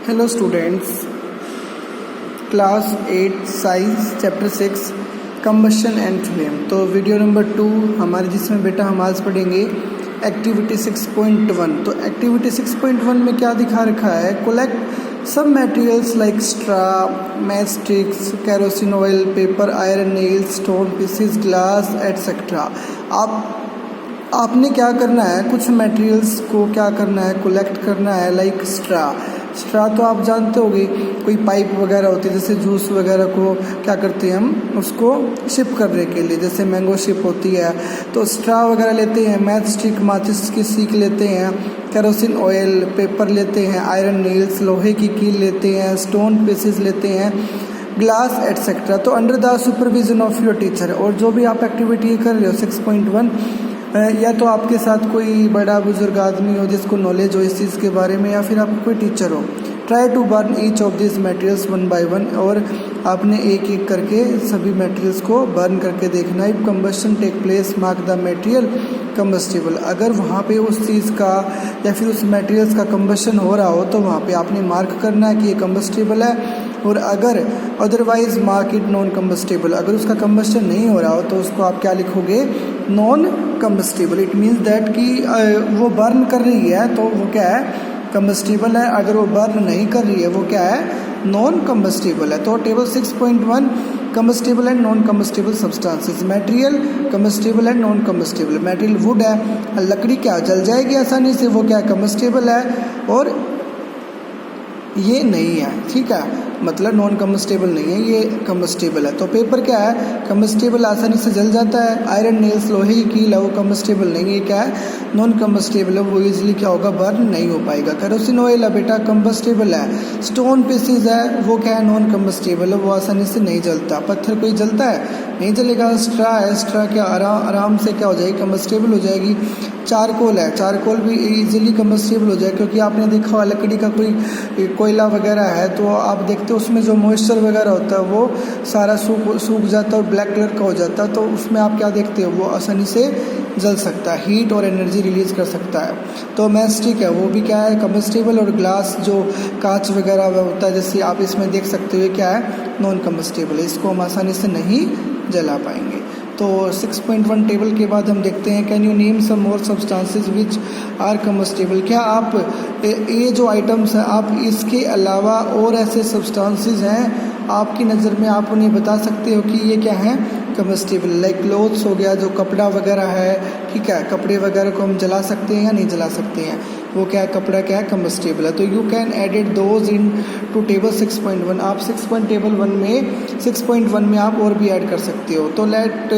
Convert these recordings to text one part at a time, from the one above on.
Hello students, class 8 science chapter 6 combustion and flame. तो video number 2 हमारे, जिसमें बेटा हम आज पढ़ेंगे एक्टिविटी 6.1। तो एक्टिविटी 6.1 में क्या दिखा रखा है? कलेक्ट सब materials like straw, match sticks, kerosene oil, paper, iron nails, stone pieces, glass etcetera. आपने क्या करना है, कुछ मटेरियल्स को क्या करना है, कलेक्ट करना है। लाइक स्ट्रा तो आप जानते होंगे, कोई पाइप वगैरह होती है, जैसे जूस वगैरह को क्या करते हैं हम, उसको शिप करने के लिए, जैसे मैंगो शिप होती है तो स्ट्रा वगैरह लेते हैं। मैच स्टिक, माचिस की सीख लेते हैं। केरोसिन ऑयल, पेपर लेते हैं। आयरन नील्स, लोहे की कील लेते हैं। स्टोन पीसेस लेते हैं। Glass etcetera. तो under the supervision of your teacher. और जो भी आप एक्टिविटी कर रहे हो 6.1, या तो आपके साथ कोई बड़ा बुजुर्ग आदमी हो जिसको नॉलेज हो इस चीज़ के बारे में, या फिर आपको कोई टीचर हो। Try to burn each of this materials one by one. और आपने एक एक करके सभी मटेरियल्स को बर्न करके देखना है। Combustion take place, mark the material combustible. अगर वहाँ पे उस चीज़ का या फिर उस मटेरियल्स का कंबशन हो रहा हो तो वहाँ पे आपने मार्क करना है कि ये कंबस्टिबल है। और अगर otherwise mark it non combustible. अगर उसका कंबशन नहीं हो रहा हो तो उसको आप क्या लिखोगे? Non combustible. It means that कि वो बर्न कर रही है तो वो क्या है? कंबस्टिबल है। अगर वो बर्न नहीं कर रही है वो क्या है? नॉन कंबस्टिबल है। तो table 6.1 combustible and non combustible substances. Material combustible and non combustible. Material would है, लकड़ी क्या जल जाएगी आसानी से, वो क्या कंबस्टिबल है, और ये नहीं है, ठीक है, मतलब नॉन कम्बस्टेबल नहीं है, ये कम्बस्टेबल है। तो पेपर क्या है? कम्बस्टेबल, आसानी से जल जाता है। आयरन नेल्स, लोहे की कील है, वो कम्बस्टेबल नहीं है, क्या है? नॉन कम्बस्टेबल है, वो इजीली क्या होगा? बर्न नहीं हो पाएगा। केरोसिन ऑयल है बेटा, कम्बस्टेबल है। स्टोन पीसेस है, वो क्या है? नॉन कम्बस्टेबल है, वो आसानी से नहीं जलता। पत्थर कोई जलता है? नहीं जलेगा। स्ट्रा है, स्ट्रा क्या आराम से क्या हो जाएगी? कम्बस्टेबल हो जाएगी। चारकोल है, चारकोल भी इजीली कम्बस्टेबल हो जाए, क्योंकि आपने देखा हुआ लकड़ी का कोई कोयला वगैरह है तो आप देखते हो उसमें जो मॉइस्चर वगैरह होता है वो सारा सूख जाता है और ब्लैक कलर का हो जाता है। तो उसमें आप क्या देखते हो? वो आसानी से जल सकता है, हीट और एनर्जी रिलीज कर सकता है। तो मैच स्टिक है, वो भी क्या है? कम्बस्टेबल। और ग्लास जो कांच वगैरह होता है, जैसे आप इसमें देख सकते हो, क्या है? नॉन कम्बस्टेबल है, इसको हम आसानी से नहीं जला पाएंगे। तो 6.1 टेबल के बाद हम देखते हैं, can you name some more substances which are combustible. क्या आप ये जो आइटम्स हैं, आप इसके अलावा और ऐसे सब्सटेंसेस हैं आपकी नज़र में, आप उन्हें बता सकते हो कि ये क्या है? कम्बस्टेबल। लाइक क्लोथ्स हो गया, जो कपड़ा वगैरह है, ठीक है, कपड़े वगैरह को हम जला सकते हैं या नहीं जला सकते हैं, वो क्या है? कपड़ा क्या है? कम्बस्टेबल है। तो you can edit those into table 6.1। आप 6.1 में आप और भी ऐड कर सकते हो। तो let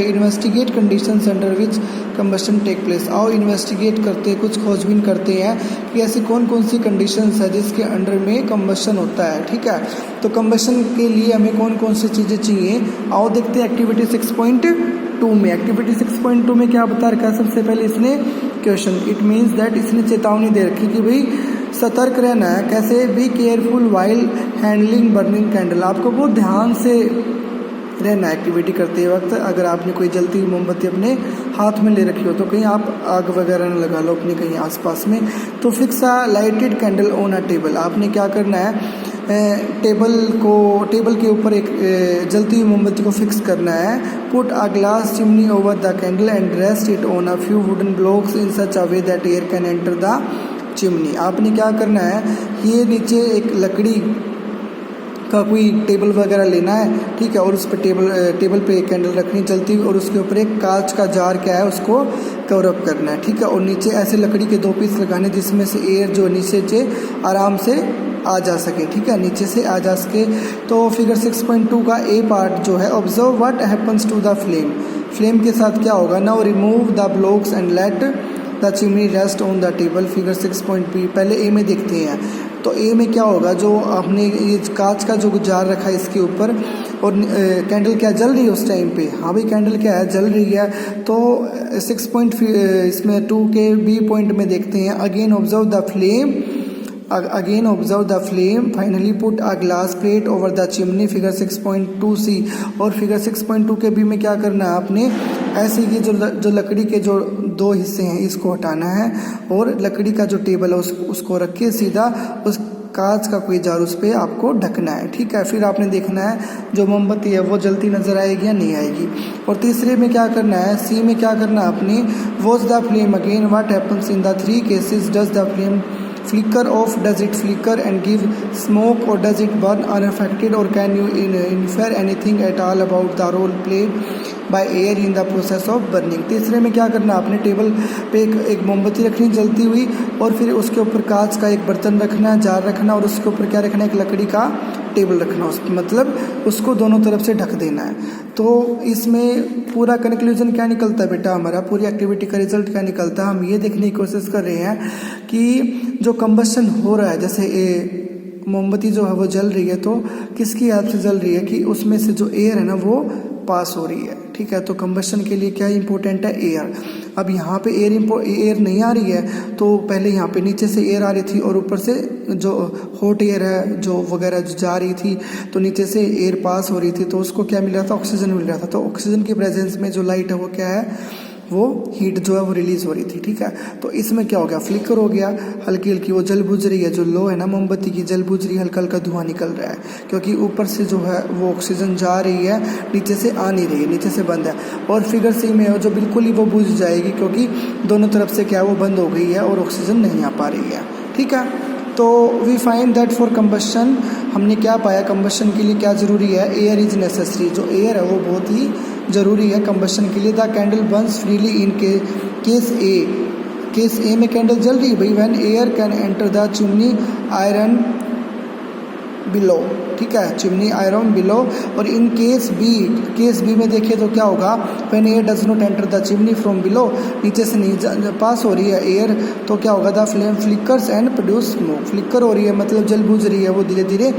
investigate conditions under which combustion take place. आओ इन्वेस्टिगेट करते हैं, कुछ खोजबीन करते हैं कि ऐसी कौन कौन सी कंडीशंस है जिसके अंडर में कंबशन होता है, ठीक है। तो कंबशन के लिए हमें कौन कौन सी चीज़ें चाहिए, आओ देखते हैं एक्टिविटी 6.2 में। एक्टिविटी 6.2 में क्या बता रखा है? सबसे पहले इसने क्वेश्चन, इट मीन्स दैट इसने चेतावनी दे रखी कि भाई सतर्क रहना है। कैसे? Be careful while handling burning candle. आपको बहुत ध्यान से रहना है एक्टिविटी करते वक्त। अगर आपने कोई जलती हुई मोमबत्ती अपने हाथ में ले रखी हो तो कहीं आप आग वगैरह न लगा लो अपने कहीं आसपास में। तो fix a lighted candle on a table. आपने क्या करना है? टेबल के ऊपर एक जलती हुई मोमबत्ती को फिक्स करना है। Put a glass chimney over the candle and rest it on a few wooden blocks in such a way that air can enter the chimney. आपने क्या करना है? ये नीचे एक लकड़ी का कोई टेबल वगैरह लेना है, ठीक है, और उस पर टेबल पे एक कैंडल रखनी चलती हुई, और उसके ऊपर एक कांच का जार क्या है उसको कवर अप करना है, ठीक है। और नीचे ऐसे लकड़ी के 2 पीस लगाने जिसमें से एयर जो नीचे से आराम से आ जा सके, ठीक है, नीचे से आ जा सके। तो फिगर 6.2 का ए पार्ट जो है, observe what happens to the flame. Flame के साथ क्या होगा? Now remove the blocks and let the chimney rest on the table. Figure 6.b पहले ए में देखते हैं। तो ए में क्या होगा? जो आपने ये कांच का जो जार रखा है इसके ऊपर, और कैंडल क्या जल रही है उस टाइम पे? हाँ भाई, कैंडल क्या है? जल रही है। तो 6.2 के बी पॉइंट में देखते हैं, again observe the flame, finally put a glass plate over the chimney. Figure 6.2 सी। और फिगर 6.2 के बी में क्या करना है आपने? ऐसे ही जो लकड़ी के जो 2 हिस्से हैं इसको हटाना है, और लकड़ी का जो टेबल है उसको रख के सीधा उस कांच का कोई जार उस पर आपको ढकना है, ठीक है। फिर आपने देखना है जो मोमबत्ती है वो जलती नज़र आएगी या नहीं आएगी। और तीसरे में क्या करना है, सी में क्या करना है अपनी, watch the flame again, what happens in the 3 cases, does the flame flicker off, does it flicker and give smoke, or does it burn unaffected, or can you infer anything at all about the role played by air in the process of burning। तीसरे में क्या करना, आपने table पे एक मोमबत्ती रखनी जलती हुई, और फिर उसके ऊपर कांच का एक बर्तन रखना, जार रखना, और उसके ऊपर क्या रखना, एक लकड़ी का टेबल रखना, उस मतलब उसको दोनों तरफ से ढक देना है। तो इसमें पूरा कंक्लूजन क्या निकलता है बेटा, हमारा पूरी एक्टिविटी का रिजल्ट क्या निकलता है, हम ये देखने की कोशिश कर रहे हैं कि जो कंबशन हो रहा है, जैसे मोमबत्ती जो है वो जल रही है, तो किसकी हेल्प से जल रही है कि उसमें से जो एयर है ना वो पास हो रही है, ठीक है। तो कंबशन के लिए क्या इंपॉर्टेंट है, एयर। अब यहाँ पे एयर नहीं आ रही है, तो पहले यहाँ पे नीचे से एयर आ रही थी और ऊपर से जो हॉट एयर है जो वगैरह जो जा रही थी, तो नीचे से एयर पास हो रही थी, तो उसको क्या मिल रहा था, ऑक्सीजन मिल रहा था। तो ऑक्सीजन की प्रेजेंस में जो लाइट है वो क्या है, वो हीट जो है वो रिलीज हो रही थी, ठीक है। तो इसमें क्या हो गया, फ्लिकर हो गया, हल्की हल्की वो जल बुझ रही है, जो लो है ना मोमबत्ती की जल बुझ रही है, हल्का हल्का धुआं निकल रहा है, क्योंकि ऊपर से जो है वो ऑक्सीजन जा रही है, नीचे से आ नहीं रही है, नीचे से बंद है। और फिगर सी में जो बिल्कुल ही वो बुझ जाएगी, क्योंकि दोनों तरफ से क्या वो बंद हो गई है और ऑक्सीजन नहीं आ पा रही है, ठीक है। तो we find that for combustion, हमने क्या पाया, कंबशन के लिए क्या ज़रूरी है, एयर इज नेसेसरी, जो एयर है वो बहुत ही ज़रूरी है कंबशन के लिए। The candle burns freely in case A में कैंडल जल रही है भाई, when air can enter the chimney iron below, ठीक है, चिमनी आयरन बिलो। और इन केस बी में देखिए तो क्या होगा, when air does not enter the chimney from below, नीचे से नहीं पास हो रही है एयर, तो क्या होगा, the flame flickers and produce smoke. Flicker हो रही है मतलब जल बुझ रही है, वो धीरे धीरे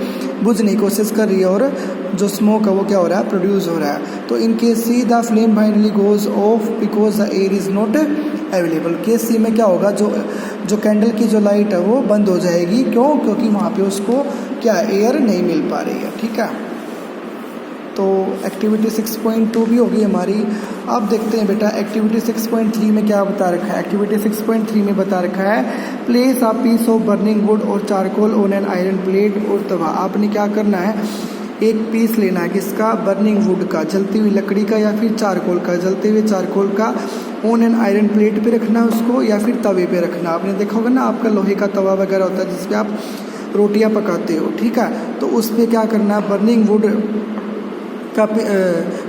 बुझने की कोशिश कर रही है, और जो स्मोक है वो क्या हो रहा है, प्रोड्यूस हो रहा है। तो in case C the flame finally goes off because the air is not available. Case C में क्या होगा, जो कैंडल की जो लाइट है वो बंद हो जाएगी, क्यों, क्योंकि वहाँ पे उसको क्या एयर नहीं मिल पा रही है, ठीक है। तो एक्टिविटी 6.2 भी होगी हमारी। अब देखते हैं बेटा एक्टिविटी 6.3 में क्या बता रखा है। एक्टिविटी 6.3 में बता रखा है, place a piece of burning wood or charcoal on an iron plate और तवा। आपने क्या करना है, एक पीस लेना है, किसका, बर्निंग वुड का, जलती हुई लकड़ी का, या फिर चारकोल का, जलते हुए चारकोल का, ऑन एन आयरन प्लेट पे रखना है उसको, या फिर तवे पे रखना। आपने देखा होगा ना, आपका लोहे का तवा वगैरह होता है जिस पे आप रोटियां पकाते हो, ठीक है। तो उस पर क्या करना है, बर्निंग वुड का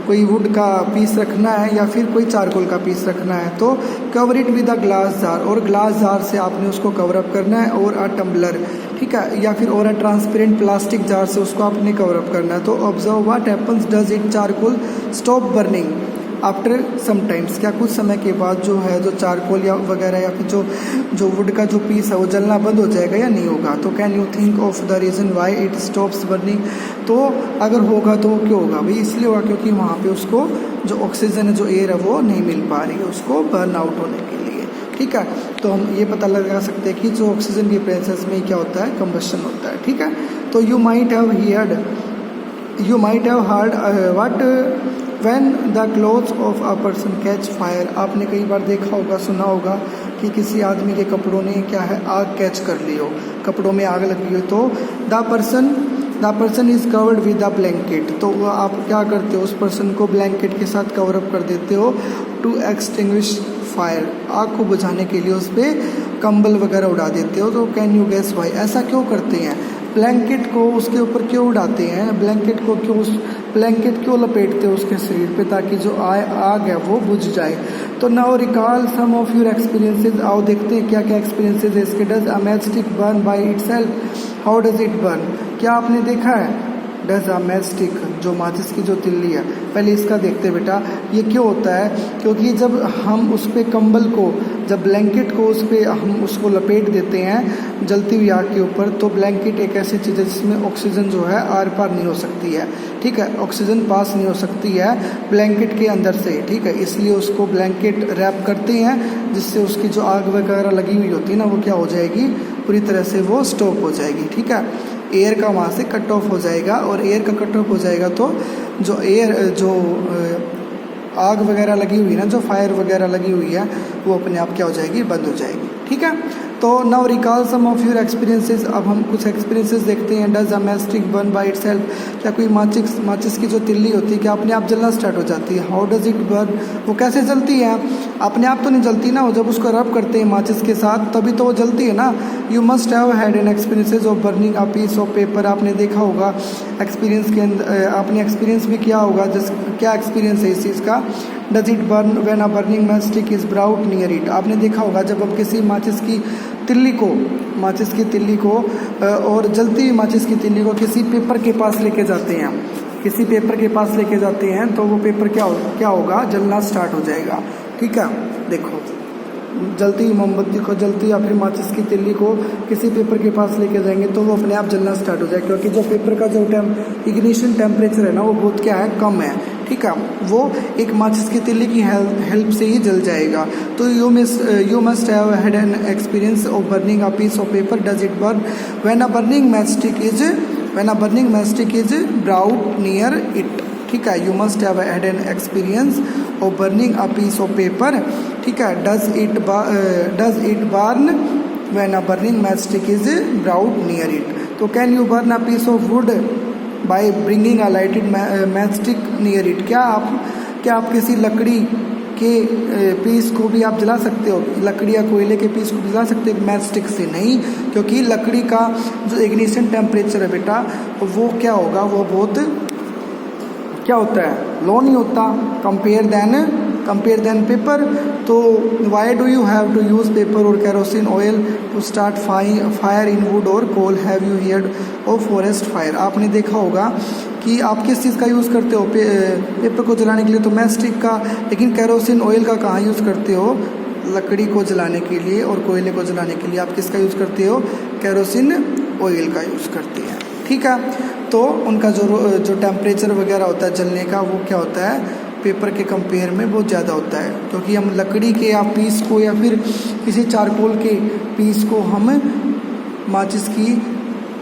कोई वुड का पीस रखना है, या फिर कोई चारकोल का पीस रखना है। तो cover it with a glass jar, और ग्लास जार से आपने उसको कवर अप करना है, और अ टम्बलर, ठीक है, या फिर और अ ट्रांसपेरेंट प्लास्टिक जार से उसको आपने कवर अप करना है। तो observe what happens, does it charcoal stop burning after sometimes, क्या कुछ समय के बाद जो है जो चारकोल या वगैरह या फिर जो वुड का जो पीस है वो जलना बंद हो जाएगा या नहीं होगा। तो can you think of the reason why it stops burning. तो अगर होगा तो क्यों होगा भाई, इसलिए होगा क्योंकि वहाँ पे उसको जो ऑक्सीजन है, जो एयर है वो नहीं मिल पा रही है उसको बर्न आउट होने के लिए, ठीक है। तो हम ये पता लगा सकते हैं कि जो ऑक्सीजन की प्रेजेंस में क्या होता है, कंबशन होता है, ठीक है। तो you might have heard what when the clothes of a person catch fire. आपने कई बार देखा होगा, सुना होगा कि किसी आदमी के कपड़ों ने क्या है, आग कैच कर ली हो, कपड़ों में आग लगी हो। तो the person is covered with a blanket, तो वो आप क्या करते हो, उस पर्सन को ब्लैंकेट के साथ कवर अप कर देते हो टू एक्सटिंग्विश फायर, आग को बुझाने के लिए उस पर कंबल वगैरह उड़ा देते हो। तो कैन यू गेस वाई, ऐसा क्यों करते हैं, ब्लैंकेट को उसके ऊपर क्यों उड़ाते हैं, ब्लैंकेट को क्यों लपेटते हो उसके शरीर पे, ताकि जो आग है वो बुझ जाए। तो now recall some of your experiences, आओ देखते हैं क्या क्या एक्सपीरियंसेस है इसके। Does a match stick burn by itself, how does it burn. क्या आपने देखा है, डज अ मैच स्टिक, जो माचिस की जो तिल्ली है, पहले इसका देखते हैं बेटा। ये क्यों होता है, क्योंकि जब हम उस पर कंबल को, जब ब्लैंकेट को उस पर हम उसको लपेट देते हैं जलती हुई आग के ऊपर, तो ब्लैंकेट एक ऐसी चीज़ है जिसमें ऑक्सीजन जो है आर पार नहीं हो सकती है, ठीक है, ऑक्सीजन पास नहीं हो सकती है ब्लैंकेट के अंदर से, ठीक है। इसलिए उसको ब्लैंकेट रैप करते हैं, जिससे उसकी जो आग वगैरह लगी हुई होती है ना, वो क्या हो जाएगी, पूरी तरह से वो स्टॉप हो जाएगी, ठीक है। एयर का वहाँ से कट ऑफ हो जाएगा, और एयर का कट ऑफ हो जाएगा तो जो आग वगैरह लगी हुई है ना, जो फायर वगैरह लगी हुई है, वो अपने आप क्या हो जाएगी, बंद हो जाएगी, ठीक है। तो now recall some of your experiences. अब हम कुछ एक्सपीरियंसेस देखते हैं। Does a match stick burn by itself, क्या कोई माचिस की जो तिल्ली होती है क्या अपने आप जलना स्टार्ट हो जाती है? हाउ डज इट बर्न, वो कैसे जलती है? अपने आप तो नहीं जलती ना, वो जब उसको रब करते हैं माचिस के साथ तभी तो वो जलती है ना। You must have had an experiences of burning a piece of paper, आपने देखा होगा एक्सपीरियंस के अंदर, आपने एक्सपीरियंस भी किया होगा। जिस क्या एक्सपीरियंस है इस चीज़ का? Does it burn when a burning matchstick is brought near it, आपने देखा होगा जब हम किसी माचिस की तिल्ली को और जलती हुई माचिस की तिल्ली को किसी पेपर के पास लेके जाते हैं, किसी पेपर के पास लेके जाते हैं तो वो पेपर क्या होगा? जलना स्टार्ट हो जाएगा। ठीक है, देखो जलती हुई मोमबत्ती को, जलती या फिर माचिस की तिल्ली को किसी पेपर के पास लेके जाएंगे तो वो अपने आप जलना स्टार्ट हो जाएगा, क्योंकि जो पेपर का जो इग्निशन टेम्परेचर है ना वो बहुत क्या है? कम है। ठीक है, वो एक माचिस की तिल्ली की हेल्प से ही जल जाएगा। तो you must have had an experience of burning a piece of paper. Does it burn when a burning matchstick is brought near it. ठीक है, you must have had an experience of burning a piece of paper. ठीक है, does it burn when a burning matchstick is brought near it. तो can you burn a piece of wood by bringing a lighted match stick near it, क्या आप किसी लकड़ी के piece को भी आप जला सकते हो? लकड़ी या कोयले के पीस को भी जला सकते हो मैच स्टिक से? नहीं, क्योंकि लकड़ी का जो इग्निशन टेम्परेचर है बेटा वो क्या होगा? वो बहुत क्या होता है? लो नहीं होता कंपेयर देन पेपर। तो why do you have to use paper or kerosene oil to start fire in wood or coal? Have you heard of forest fire, आपने देखा होगा कि आप किस चीज़ का यूज़ करते हो पेपर को जलाने के लिए? तो मैच स्टिक का। लेकिन कैरोसिन ऑयल का कहाँ यूज़ करते हो? लकड़ी को जलाने के लिए और कोयले को जलाने के लिए आप किसका यूज़ करते हो? कैरोसिन ऑयल का यूज़ करते हैं। ठीक है, तो उनका जो टेम्परेचर वगैरह होता है जलने का वो क्या होता है? पेपर के कंपेयर में बहुत ज़्यादा होता है, क्योंकि हम लकड़ी के या पीस को या फिर किसी चारकोल के पीस को हम माचिस की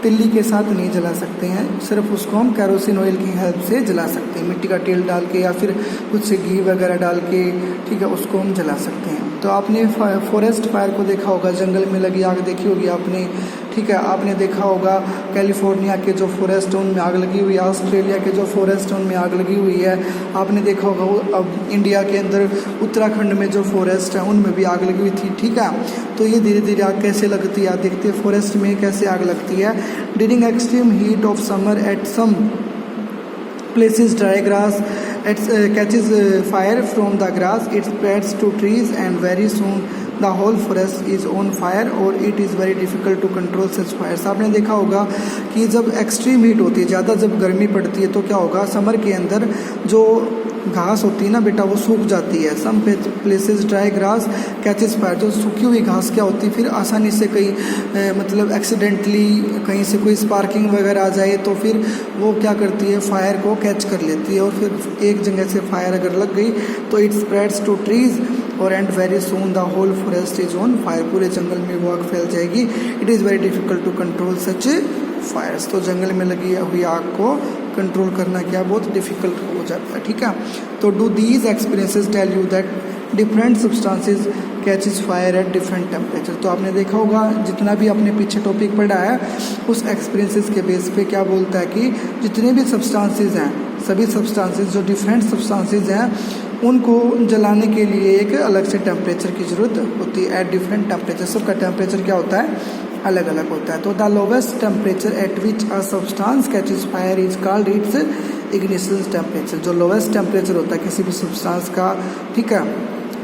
तिल्ली के साथ नहीं जला सकते हैं, सिर्फ उसको हम कैरोसिन ऑयल की हेल्प से जला सकते हैं। मिट्टी का तेल डाल के या फिर कुछ से घी वगैरह डाल के, ठीक है, उसको हम जला सकते हैं। तो आपने फॉरेस्ट फायर को देखा होगा, जंगल में लगी आग देखी होगी आपने। ठीक है, आपने देखा होगा कैलिफोर्निया के जो फॉरेस्ट उनमें आग लगी हुई है, ऑस्ट्रेलिया के जो फॉरेस्ट उनमें आग लगी हुई है। आपने देखा होगा अब इंडिया के अंदर उत्तराखंड में जो फॉरेस्ट है उनमें भी आग लगी हुई थी। ठीक है, तो ये धीरे धीरे आग कैसे लगती है देखते हैं फॉरेस्ट में कैसे आग लगती है। During extreme heat of summer at some places dry grass catches fire from the grass, it spreads to trees and very soon the whole forest is on fire or it is very difficult to control such fires। आपने देखा होगा कि जब extreme heat होती है, ज़्यादा जब गर्मी पड़ती है तो क्या होगा? समर के अंदर जो घास होती है ना बेटा वो सूख जाती है। Some places dry grass catches fire, जो सूखी हुई घास क्या होती है फिर आसानी से कहीं मतलब एक्सीडेंटली कहीं से कोई स्पार्किंग वगैरह आ जाए तो फिर वो क्या करती है? फायर को कैच कर लेती है और फिर एक जगह से फायर अगर लग गई तो इट स्प्रेड्स टू ट्रीज और and very soon the whole forest is on fire, पूरे जंगल में वो आग फैल जाएगी। It is very difficult to control such fires, तो जंगल में लगी हुई आग को कंट्रोल करना क्या बहुत डिफिकल्ट हो जाता है। ठीक है, तो do these experiences tell you that different substances catches fire at different temperature. तो आपने देखा होगा जितना भी आपने पीछे टॉपिक पढ़ा है उस एक्सपीरियंसेस के बेस पे क्या बोलता है कि जितने भी सब्सटेंसेस हैं, सभी सब्सटेंसेस जो डिफरेंट सब्सटेंसेस हैं उनको जलाने के लिए एक अलग से टेम्परेचर की ज़रूरत होती है। एट डिफरेंट टेम्परेचर, सबका टेम्परेचर क्या होता है? अलग अलग होता है। तो the lowest temperature at which a substance catches fire is called its ignition temperature. जो लोवेस्ट टेम्परेचर होता है किसी भी सब्सटेंस का, ठीक है,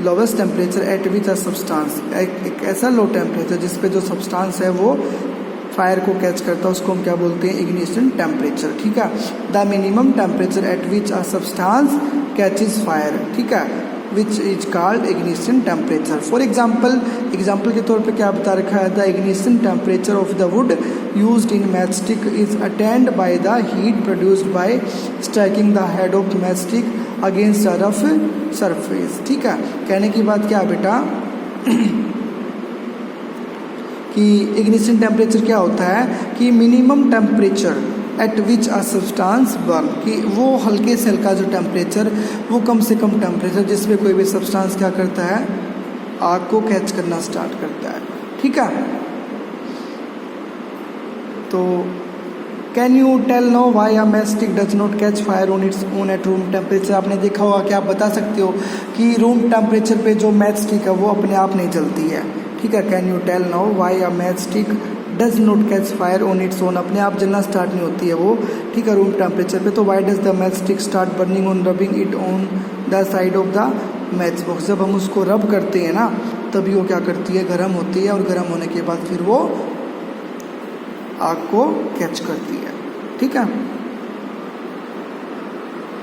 lowest temperature at which a substance, एक ऐसा लो टेम्परेचर जिस पे जो सब्सटेंस है वो फायर को कैच करता है उसको हम क्या बोलते हैं? Ignition temperature. ठीक है, the minimum temperature at which a substance catches fire, ठीक है, which is called ignition temperature. For example के तौर पे क्या बता रखा है? The ignition temperature of the wood used in match stick is attend by the heat produced by striking the head of match stick against a rough surface. ठीक है, कहने की बात क्या है बेटा कि इग्निशन टेम्परेचर क्या होता है कि minimum temperature at which a substance burn, कि वो हल्के से हल्का जो टेम्परेचर, वो कम से कम टेम्परेचर जिसमें कोई भी सब्सटेंस क्या करता है? आग को कैच करना स्टार्ट करता है। ठीक है। तो can you tell know why a match stick does not catch fire on its own at room temperature. आपने देखा होगा कि आप बता सकते हो कि रूम टेम्परेचर पे जो मैच स्टिक है वो अपने आप नहीं जलती है, ठीक है। Can you tell know why a match stick does not catch fire on its own, अपने आप जलना स्टार्ट नहीं होती है वो, ठीक है, रूम टेम्परेचर पे। तो why does the match stick start burning on rubbing it on the side of the match box. जब हम उसको रब करते हैं ना तभी वो क्या करती है, गर्म होती है, और गर्म होने के बाद फिर वो आग को कैच करती है, ठीक है।